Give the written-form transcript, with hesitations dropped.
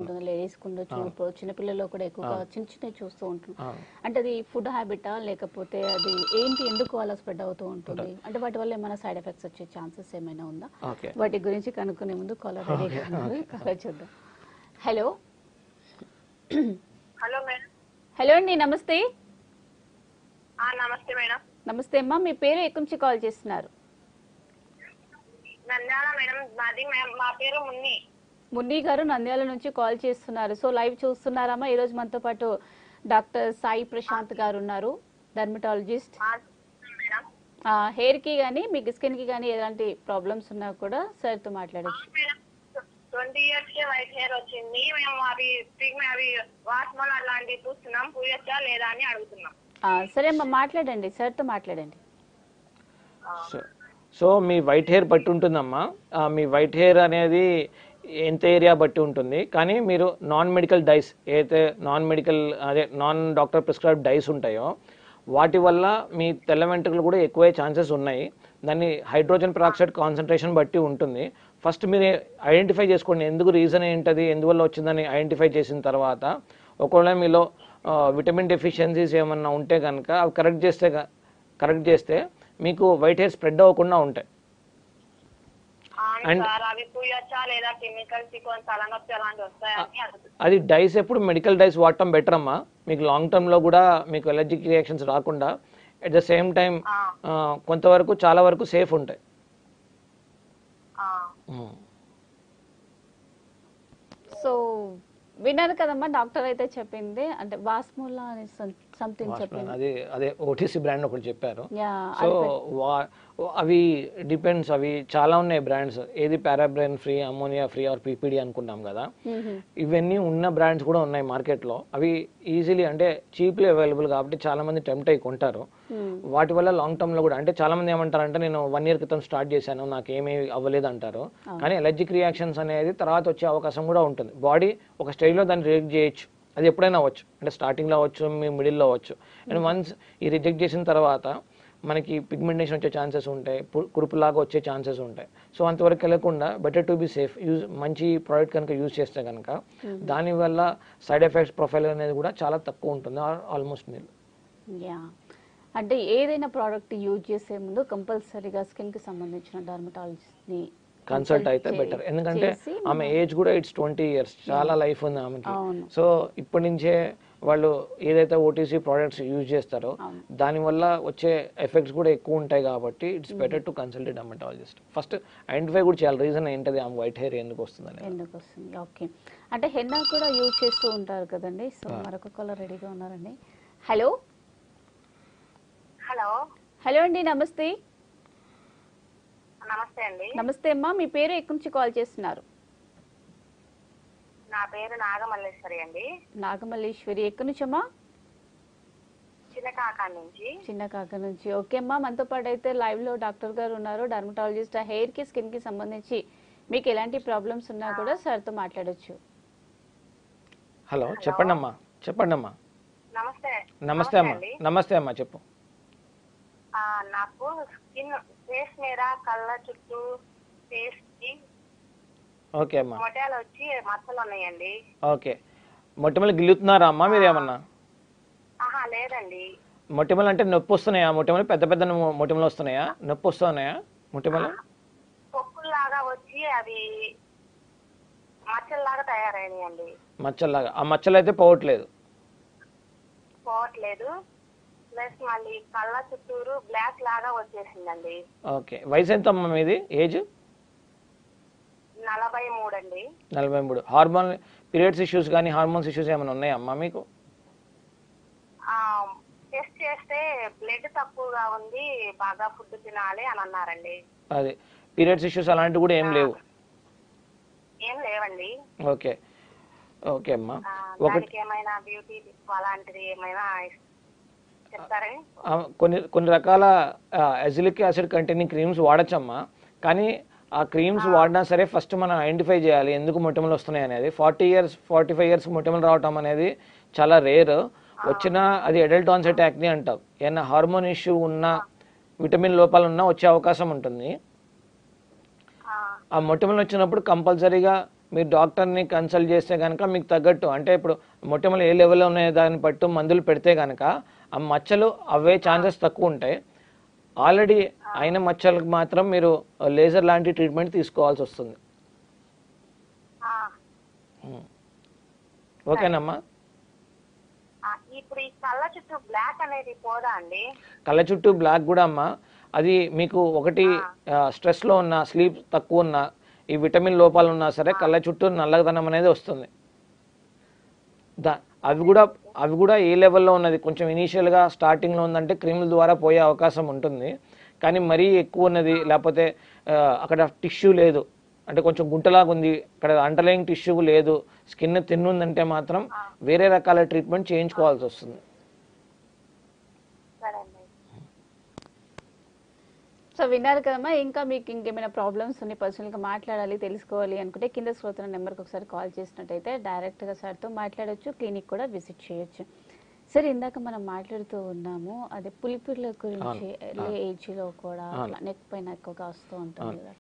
ఉంటుంది. లేడీస్‌కి ఉండొచ్చు. అవును. ఇప్పుడు చిన్న పిల్లల్లో కూడా ఎక్కువగా అవును. చిన్న చిన్నవి చూస్తూ ఉంటున్నాం. అవును. అంటే అది ఫుడ్ హ్యాబిటా? లేకపోతే అది ఏంటి? ఎందుకు అలా స్ప్రెడ్ అవుతూ ఉంటుంది? ఉంటది. అంటే వాటి వల్ల ఏమైనా సైడ్ ఎఫెక్ట్స్ వచ్చే ఛాన్సెస్ ఏమైనా ఉందా? ఓకే. వాటి గురించి కనుక్కునే ముందు కాలర్ రెడీగా ఓకే. ఉన్నారు. ఓకే. కాలర్ చూద్దాం. హలో. Hello madam. హలో అండి. నమస్తే. నమస్తే మేడం. నమస్తే అమ్మా. మీ పేరు ఎక్కడి నుంచి కాల్ చేస్తున్నారు? నంద్యాల మేడం. మా పేరు మున్ని. మున్ని గారు నంద్యాల నుంచి కాల్ చేస్తున్నారు. సో లైవ్ చూస్తున్నారమ్మా. ఈరోజు మనతో పాటు డాక్టర్ సాయి ప్రశాంత్ గారు ఉన్నారు, డర్మటాలజిస్ట్. మేడం. హెయిర్కి కానీ మీకు స్కిన్కి కానీ ఎలాంటి ప్రాబ్లమ్స్ ఉన్నా కూడా సార్తో మాట్లాడచ్చు. మేడం 20 years వైట్ హెయిర్ వచ్చింది. మేము అవి వాస్మల్ అట్లాంటివి పూస్తున్నాం. పూయొచ్చా లేదా అని అడుగుతున్నాం. సరే అమ్మా, మాట్లాడండి, సార్తో మాట్లాడండి. సో మీ వైట్ హెయిర్ బట్టి ఉంటుందమ్మా. మీ వైట్ హెయిర్ అనేది ఎంత ఏరియా బట్టి ఉంటుంది. కానీ మీరు నాన్ మెడికల్ డైస్ ఏదైతే నాన్ డాక్టర్ ప్రిస్క్రైబ్ డైస్ ఉంటాయో వాటి వల్ల మీ తెల్ల వెంట్రుకలు కూడా ఎక్కువే ఛాన్సెస్ ఉన్నాయి. దాన్ని హైడ్రోజన్ పెరాక్సైడ్ కాన్సన్ట్రేషన్ బట్టి ఉంటుంది. ఫస్ట్ మీరు ఐడెంటిఫై చేసుకోండి, ఎందుకు రీజన్ ఏంటది, ఎందువల్ల వచ్చిందని ఐడెంటిఫై చేసిన తర్వాత ఒకవేళ మీలో విటమిన్ డెఫిషియన్సీస్ ఏమన్నా ఉంటే కనుక అవి కరెక్ట్ చేస్తే మీకు వైట్ హెయిర్ స్ప్రెడ్ అవ్వకుండా ఉంటాయి. అవును సార్, అవి పూయొచ్చా లేదా కెమికల్స్ తలనొప్పి అలాంటివి వస్తాయని అడుగుతున్నాం. అది డైస్ ఎప్పుడు మెడికల్ డైస్ వాడటం బెటర్ అమ్మా. మీకు లాంగ్ టర్మ్లో కూడా మీకు ఎలర్జిక్ రియాక్షన్స్ రాకుండా అట్ ద సేమ్ టైం కొంతవరకు చాలా వరకు సేఫ్ ఉంటాయి. సో విన్నారు కదమ్మా, డాక్టర్ అయితే చెప్పింది. అంటే వాస్మోలా అని సంథింగ్ చెప్పింది. అదే ఓటీసీ బ్రాండ్ ఒకటి చెప్పారు. యా, సో అవి డిపెండ్స్, అవి చాలా ఉన్నాయి బ్రాండ్స్. ఏది paraben free, ammonia free or PPD అనుకున్నాం కదా, ఇవన్నీ ఉన్న బ్రాండ్స్ కూడా ఉన్నాయి మార్కెట్లో. అవి ఈజీలీ అంటే చీప్లీ అవైలబుల్ కాబట్టి చాలా మంది టెంప్ట్ అయ్యి కొంటారు. వాటి వల్ల లాంగ్ టర్మ్ లో కూడా అంటే చాలా మంది ఏమంటారంటే నేను 1 year క్రితం స్టార్ట్ చేశాను, నాకు ఏమీ అవ్వలేదు అంటారు. కానీ ఎలర్జిక్ రియాక్షన్స్ అనేది తర్వాత వచ్చే అవకాశం కూడా ఉంటుంది. బాడీ ఒక స్టేజ్లో దాన్ని రిజెక్ట్ చేయొచ్చు. అది ఎప్పుడైనా అవ్వచ్చు, అంటే స్టార్టింగ్లో అవ్వచ్చు, మీ మిడిల్లో అవ్వచ్చు. అండ్ వన్స్ ఈ రిజెక్ట్ చేసిన తర్వాత మనకి పిగ్మెంటేషన్ వచ్చే ఛాన్సెస్ ఉంటాయి, కురుపులాగా వచ్చే ఛాన్సెస్ ఉంటాయి. సో అంతవరకు వెళ్ళకుండా బెటర్ టు బి సేఫ్, మంచి ప్రోడక్ట్ కనుక యూజ్ చేస్తే కనుక దానివల్ల సైడ్ ఎఫెక్ట్స్ ప్రొఫైల్ అనేది కూడా చాలా తక్కువ ఉంటుంది, ఆల్మోస్ట్ నీళ్ళు. యా, అంటే ఏదైనా ప్రోడక్ట్ యూజ్ చేసే ముందు కంపల్సరీగా స్కిన్కి సంబంధించిన డర్మటాలజిస్ట్ని కన్సల్ట్ అయితే బెటర్. ఎందుకంటే ఆమె ఏజ్ కూడా ఇట్స్ 20 years, చాలా లైఫ్ ఉంది ఆమెకి. సో ఇప్పటి నుంచే వాళ్ళు ఏదైతే ఓటీసీ ప్రోడక్ట్స్ యూజ్ చేస్తారో దానివల్ల వచ్చే ఎఫెక్ట్స్ కూడా ఎక్కువ ఉంటాయి కాబట్టి it's better to consult dermatologist. First identify కూడా చేయాలి, రీజన్ ఏంటది, ఆమె వైట్ హెయిర్ ఎందుకు వస్తుంది. ఓకే, అంటే హెన్నా కూడా యూజ్ చేస్తూ ఉంటారు కదండి. సో మరొక కాలర్ రెడీగా ఉన్నారండి. హలో. హలో. హలో అండి. నమస్తే. నమస్తే అండి. నమస్తే అమ్మా. మీ పేరు ఎక్కడి నుంచి కాల్ చేస్తున్నారు? నా పేరు నాగమల్లేశ్వరి అండి. నాగమల్లేశ్వరి. ఎక్కడి నుంచి అమ్మా? చిన్న కాక నుంచి. ఓకే అమ్మా, మనతో పాటు అయితే లైవ్ లో డాక్టర్ గారు ఉన్నారు, డర్మటాలజిస్ట్. హెయిర్ కి స్కిన్ కి సంబంధించి మీకు ఎలాంటి ప్రాబ్లమ్స్ ఉన్నా కూడా సార్ తో మాట్లాడొచ్చు. హలో, చెప్పండి అమ్మా. నమస్తే అమ్మా, చెప్పు. నాకు స్కిన్ ఫేస్ మీద కళ్ళ చుట్టూ ఫేస్ కి ఓకే అమ్మా మొటిమలు వచ్చి మచ్చలు ఉన్నాయండి. ఓకే, మొటిమలు గిల్లుతున్నారా అమ్మా మీరు ఏమన్నా? లేదండి. మొటిమలు అంటే నొప్పి వస్తున్నాయా? మొటిమలు పెద్ద పెద్ద మొటిమలు వస్తున్నాయా? నొప్పి వస్తున్నాయా మొటిమలు? పొక్కుల్లాగా వచ్చి అవి మచ్చల్లాగా తయారైనాయండి. మచ్చల్లాగా? ఆ మచ్చలు అయితే పోవట్లేదు. ప్లస్ మళ్ళీ కళ్ళ చుట్టూరు బ్లాక్ లాగా వచ్చేసిందండి. ఓకే, వయసు ఎంత అమ్మా మీది? ఏజ్? 43 అండి. 43. హార్మోన్ పీరియడ్స్ ఇష్యూస్ కానీ హార్మోన్స్ ఇష్యూస్ ఏమైనా ఉన్నాయా అమ్మా మీకు? టెస్ట్ చేస్తే బ్లడ్ తక్కువగా ఉంది, బాగా ఫుడ్ తినాలి అని అన్నారండి. అదే పీరియడ్స్ ఇష్యూస్ అలాంటివి కూడా ఏం లేవు? ఏం లేవండి. ఓకే ఓకే అమ్మా. దానికి ఏమైనా బ్యూటీ అలాంటిది ఏమైనా చెప్తారని? కొన్ని రకాల అజిలిక్ యాసిడ్ కంటైనింగ్ క్రీమ్స్ వాడచ్చమ్మా. కానీ ఆ క్రీమ్స్ వాడినా సరే ఫస్ట్ మనం ఐడెంటిఫై చేయాలి ఎందుకు మొటిమలు వస్తున్నాయి అనేది. 45 years మొటిమలు రావటం అనేది చాలా రేర్. వచ్చినా అది అడల్ట్ ఆన్సెట్ యాక్ని అంటాం. ఏమైనా హార్మోన్ ఇష్యూ ఉన్నా, విటమిన్ లోపాలు ఉన్నా వచ్చే అవకాశం ఉంటుంది. ఆ మొటిమలు వచ్చినప్పుడు కంపల్సరీగా మీరు డాక్టర్ని కన్సల్ట్ చేస్తే కనుక మీకు తగ్గట్టు అంటే ఇప్పుడు మొట్టమొదటి ఏ లెవెల్లో ఉన్నాయో దాన్ని పట్టు మందులు పెడితే కనుక ఆ మచ్చలు అవే ఛాన్సెస్ తక్కువ ఉంటాయి. ఆల్రెడీ అయిన మచ్చలకు మాత్రం మీరు లేజర్ లాంటి ట్రీట్మెంట్ తీసుకోవాల్సి వస్తుంది. ఓకేనమ్మా. ఇప్పుడు ఈ కళ్ళ చుట్టూ బ్లాక్ అనేది పోదా అండి? కళ్ళ చుట్టూ బ్లాక్ కూడా అమ్మా, అది మీకు ఒకటి స్ట్రెస్లో ఉన్న, స్లీప్ తక్కువ ఉన్న, ఈ విటమిన్ లోపాలు ఉన్నా సరే కళ్ళ చుట్టూ నల్లదనం అనేది వస్తుంది. అవి కూడా ఏ లెవెల్లో ఉన్నది, కొంచెం ఇనీషియల్గా స్టార్టింగ్లో ఉందంటే క్రీముల ద్వారా పోయే అవకాశం ఉంటుంది. కానీ మరీ ఎక్కువ ఉన్నది, లేకపోతే అక్కడ టిష్యూ లేదు అంటే కొంచెం గుంటలాగా ఉంది, అక్కడ అండర్లైయింగ్ టిష్యూ లేదు, స్కిన్ తిన్నుందంటే మాత్రం వేరే రకాల ట్రీట్మెంట్ చేయించుకోవాల్సి వస్తుంది. సో విన్నారు కదమ్మా. ఇంకా మీకు ఇంకేమైనా ప్రాబ్లమ్స్ ఉన్నాయి, పర్సనల్గా మాట్లాడాలి, తెలుసుకోవాలి అనుకుంటే కింద శ్రోతల నెంబర్కి ఒకసారి కాల్ చేసినట్టయితే డైరెక్ట్గా సార్తో మాట్లాడొచ్చు, క్లినిక్ కూడా విజిట్ చేయొచ్చు. సరే, ఇందాక మనం మాట్లాడుతూ ఉన్నాము అదే పులిపిర్ల గురించి, ఏజ్లో కూడా నెక్ పైన ఎక్కువగా వస్తూ ఉంటుంది కదా.